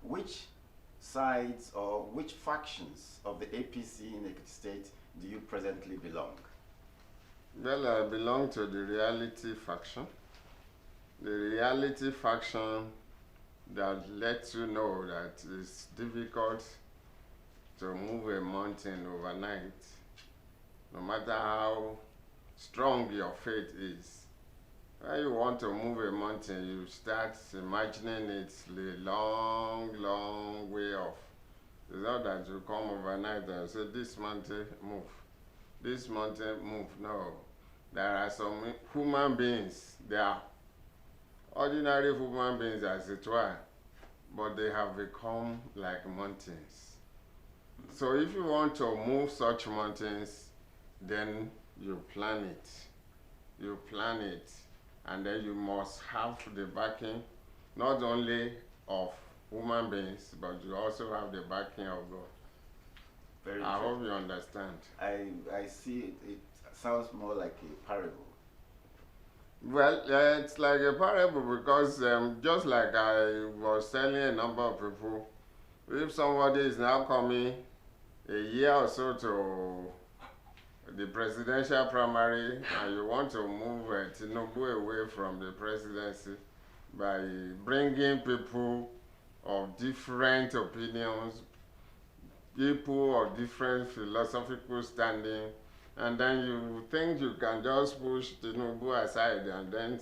which sides or which factions of the APC in Ekiti State do you presently belong? Well, I belong to the reality faction. The reality faction that lets you know that it's difficult to move a mountain overnight, no matter how strong your faith is. When you want to move a mountain, you start imagining it's a long, long way off. It's not that you come overnight and say, this mountain, move. This mountain, move. No. There are some human beings, they are ordinary human beings as it were, but they have become like mountains. So if you want to move such mountains, then you plan it. You plan it. And then you must have the backing, not only of human beings, but you also have the backing of God. Very I hope you understand. I see it sounds more like a parable. Well, it's like a parable because just like I was telling a number of people, if somebody is now coming a year or so to the presidential primary and you want to move Tinubu away from the presidency by bringing people of different opinions, people of different philosophical standing, and then you think you can just push Tinubu aside and then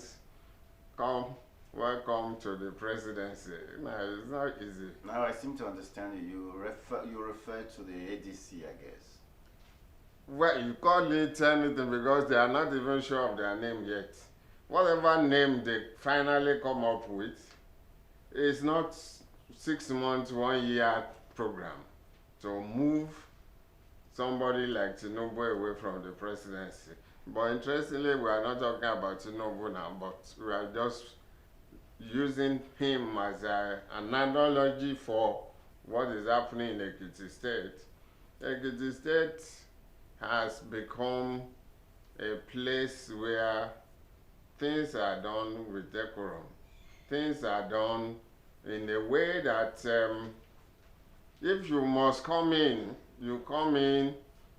welcome to the presidency. No, it's not easy. Now I seem to understand you. You refer to the ADC, I guess. Well, you call it anything because they are not even sure of their name yet. Whatever name they finally come up with is not 6 months, 1 year program to move somebody like Tinubu away from the presidency. But interestingly, we are not talking about Tinubu now, but we are just using him as an analogy for what is happening in Ekiti State. Ekiti State has become a place where things are done with decorum. Things are done in a way that if you must come in, you come in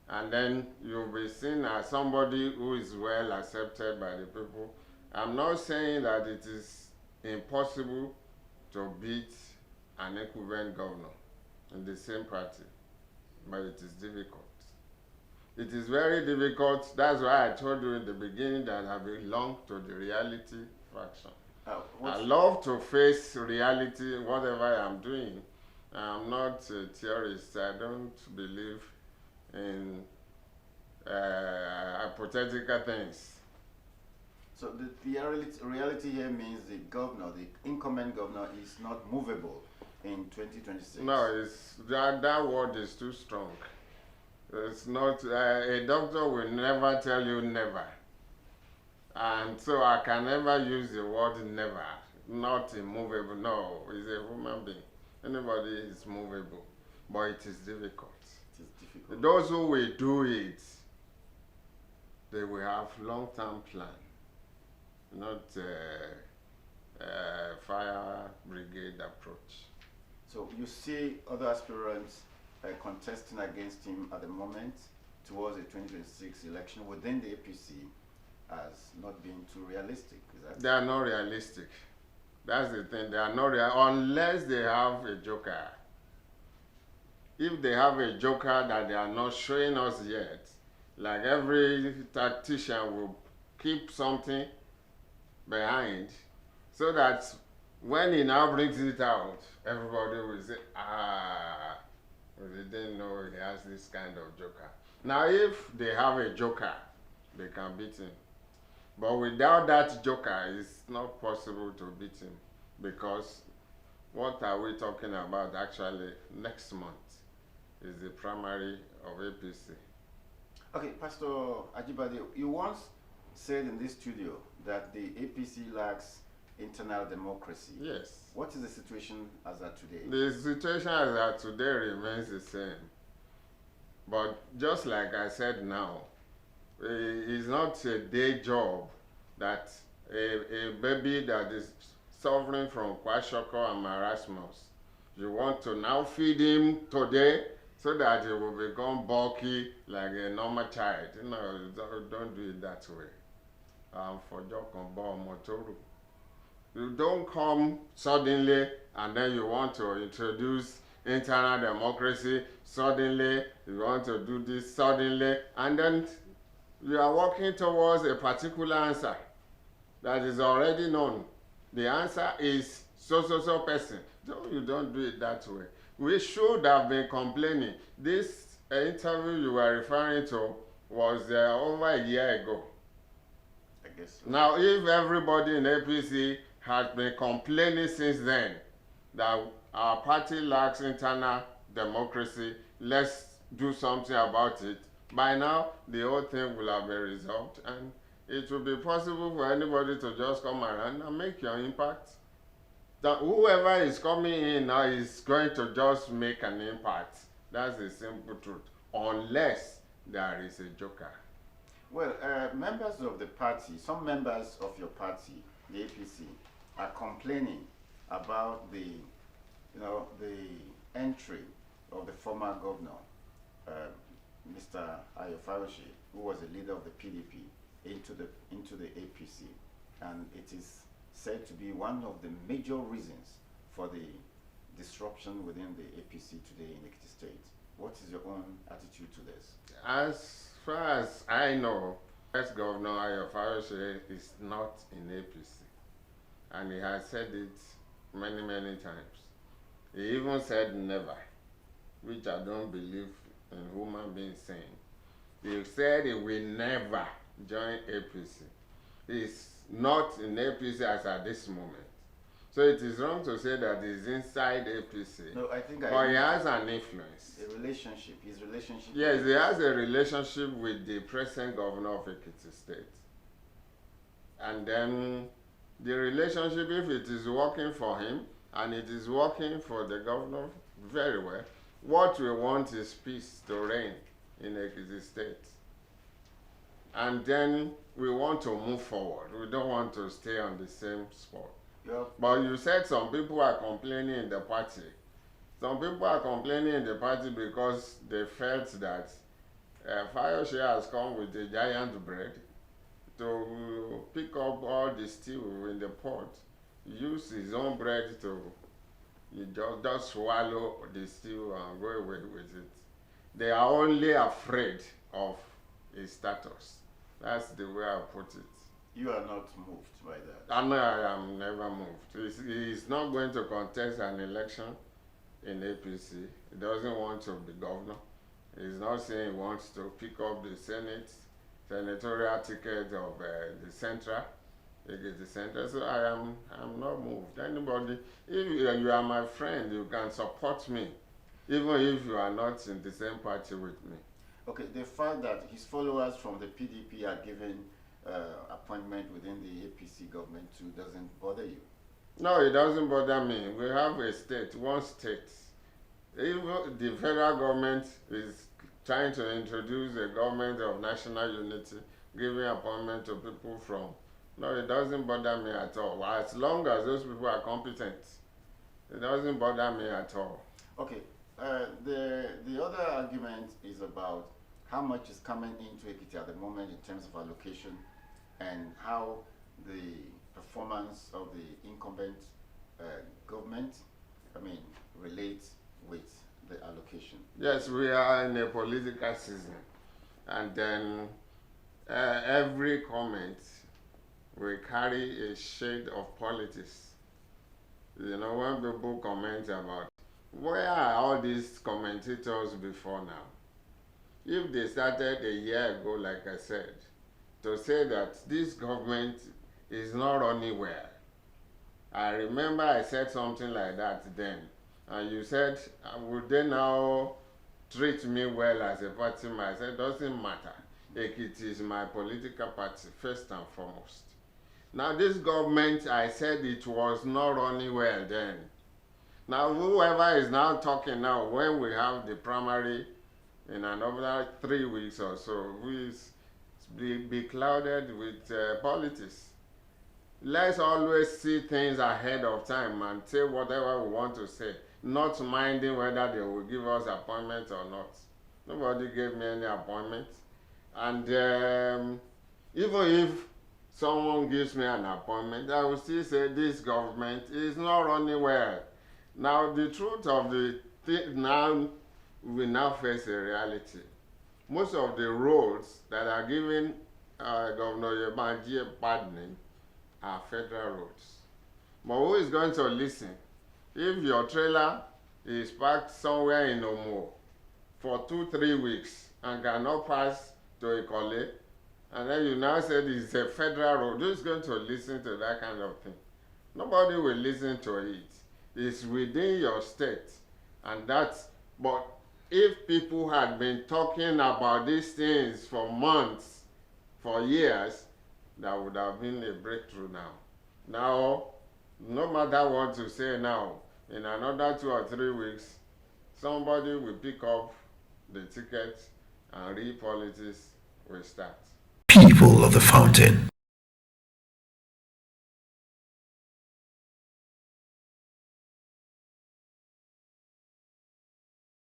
and then you'll be seen as somebody who is well accepted by the people. I'm not saying that it is impossible to beat an equivalent governor in the same party, but it is difficult. It is very difficult. That's why I told you in the beginning that I belong to the reality faction. I love to face reality, whatever I'm doing. I'm not a theorist. I don't believe in hypothetical things. So the reality here means the governor, the incumbent governor, is not movable in 2026. No, that word is too strong. It's not, a doctor will never tell you never. And so I can never use the word never, not immovable. No, he's a human being. Anybody is movable, but it is difficult. It is difficult. Those who will do it, they will have long-term plan, not fire brigade approach. So you see other aspirants contesting against him at the moment towards the 2026 election within the APC as not being too realistic. Is that? They are not realistic. That's the thing. They are not real unless they have a joker. If they have a joker that they are not showing us yet, like every tactician will keep something behind so that when he now brings it out, everybody will say, we didn't know he has this kind of joker. Now, if they have a joker, they can beat him. But without that joker, it's not possible to beat him because what are we talking about actually next month is the primary of APC. Okay, Pastor Ajibade, you once said in this studio that the APC lacks internal democracy. Yes. What is the situation as at today? The situation as at today remains the same. But just like I said now, it's not a day job that a baby that is suffering from kwashiorkor and marasmus You want to now feed him today so that he will become bulky like a normal child. No, don't do it that way. For Jokombo Motoru. You don't come suddenly and then you want to introduce internal democracy suddenly, you want to do this suddenly, and then you are working towards a particular answer that is already known. The answer is so person. No, you don't do it that way. We should have been complaining. This interview you were referring to was over a year ago. I guess so. Now, if everybody in APC has been complaining since then that our party lacks internal democracy, let's do something about it, by now the whole thing will have been resolved and it will be possible for anybody to just come around and make your impact. That whoever is coming in now is going to just make an impact. That's the simple truth, unless there is a joker. Well, members of the party, some members of your party, the APC, are complaining about the entry of the former governor, Mr. Ayofawoshe, who was a leader of the PDP, into the APC, and it is said to be one of the major reasons for the disruption within the APC today in Ekiti State. What is your own attitude to this? As far as I know, ex-governor Ayofawoshe is not in APC, and he has said it many times. He even said never, which I don't believe in human beings saying. He said he will never join APC. He's not in APC as at this moment. So it is wrong to say that he's inside APC. No, I think but he has an influence. A relationship, his relationship. Yes, he has a relationship with the present governor of Ekiti State. And then the relationship, if it is working for him, and it is working for the governor very well, what we want is peace to reign in Ekiti State. And then we want to move forward. We don't want to stay on the same spot. Yep. But you said some people are complaining in the party. Some people are complaining in the party because they felt that Fayoshe has come with a giant bread to pick up all the stew in the pot, use his own bread to just swallow the stew and go away with it. They are only afraid of his status. That's the way I put it. You are not moved by that? I am never moved. He's not going to contest an election in APC. He doesn't want to be governor. He's not saying he wants to pick up the senatorial ticket of the Central. So I'm not moved. Anybody, if you are my friend, you can support me, even if you are not in the same party with me. Okay, the fact that his followers from the PDP are given appointment within the APC government too doesn't bother you? No, it doesn't bother me. We have a state, one state. Even the federal government is trying to introduce a government of national unity, giving appointment to people from. No, it doesn't bother me at all. As long as those people are competent, it doesn't bother me at all. Okay, the other argument is about how much is coming into Ekiti at the moment in terms of allocation and how the performance of the incumbent government, relates with the allocation. Yes, we are in a political season, and then every comment will carry a shade of politics. You know, when people comment about where are all these commentators before now? If they started a year ago, like I said, to say that this government is not running well. I remember I said something like that then. And you said, would they now treat me well as a party member? I said, doesn't matter. Ekiti is my political party, first and foremost. Now this government, I said it was not running well then. Now whoever is now talking now, when we have the primary in another 3 weeks or so, will be clouded with politics. Let's always see things ahead of time and say whatever we want to say. not minding whether they will give us appointment or not. Nobody gave me any appointment. And even if someone gives me an appointment, I will still say this government is not running well. Now, the truth of the thing now, we now face a reality. Most of the roads that are given Governor Oyebanji pardoning are federal roads. But who is going to listen? If your trailer is parked somewhere in Omo for 2-3 weeks and cannot pass to Ikole, and then you now said it's a federal road, who is going to listen to that kind of thing? Nobody will listen to it. It's within your state, and that's, but if people had been talking about these things for months, for years, that would have been a breakthrough now. Now, no matter what to say now, in another 2 or 3 weeks, somebody will pick up the ticket and real politics will start. People of the fountain.